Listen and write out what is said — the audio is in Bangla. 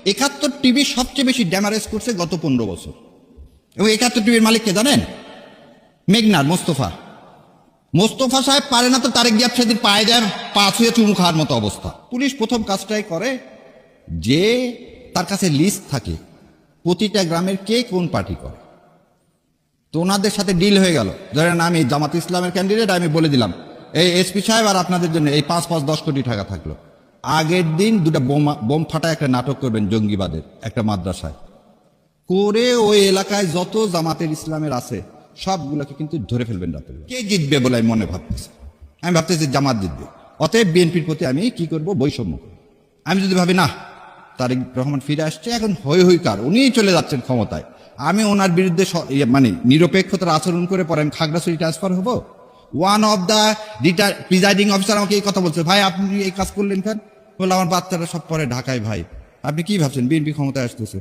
71 টিভি সবচেয়ে বেশি ড্যামারেজ করছে গত 15 বছর। এবং 71 টিভির মালিক কে জানেন? মেঘনার মোস্তফা। মোস্তফা সাহেব পারে না তো তারেক জিয়া সেদিন পায়ে দেয়, পা ছুঁয়ে চুমু খাওয়ার মতো অবস্থা। পুলিশ প্রথম কাজটাই করে যে তার কাছে লিস্ট থাকে প্রতিটা গ্রামের কে কোন পার্টি করে। তো ওনাদের সাথে ডিল হয়ে গেল, ধরেন আমি জামাত ইসলামের ক্যান্ডিডেট, আমি বলে দিলাম এই এসপি সাহেব আর আপনাদের জন্য এই 5-10 কোটি টাকা থাকলো। আগের দিন দুটা বোম ফাটা একটা নাটক করবেন জঙ্গিবাদের একটা মাদ্রাসায় করে, ওই এলাকায় যত জামাতের ইসলামের আছে সবগুলোকে কিন্তু ধরে ফেলবেন রাতে। কে জিতবে বলে আমি মনে ভাবতেছি, আমি ভাবতেছি জামাত জিতবে। অতএব বিএনপির প্রতি আমি কি করব, বৈষম্য করব। আমি যদি ভাবি না তারেক রহমান ফিরে আসছে, এখন হই হই কার, উনিই চলে যাচ্ছেন ক্ষমতায়, আমি ওনার বিরুদ্ধে মানে নিরপেক্ষতার আচরণ করে পরে আমি খাগড়াছড়ি ট্রান্সফার হবো। One of the presiding officer আমাকে এই কথা বলছে, ভাই আপনি এই কাজ করলেন কেন? বললাম আমার বাচ্চারা সব পরে ঢাকায়, ভাই আপনি কি ভাবছেন বিএনপি ক্ষমতায় আসতেছে?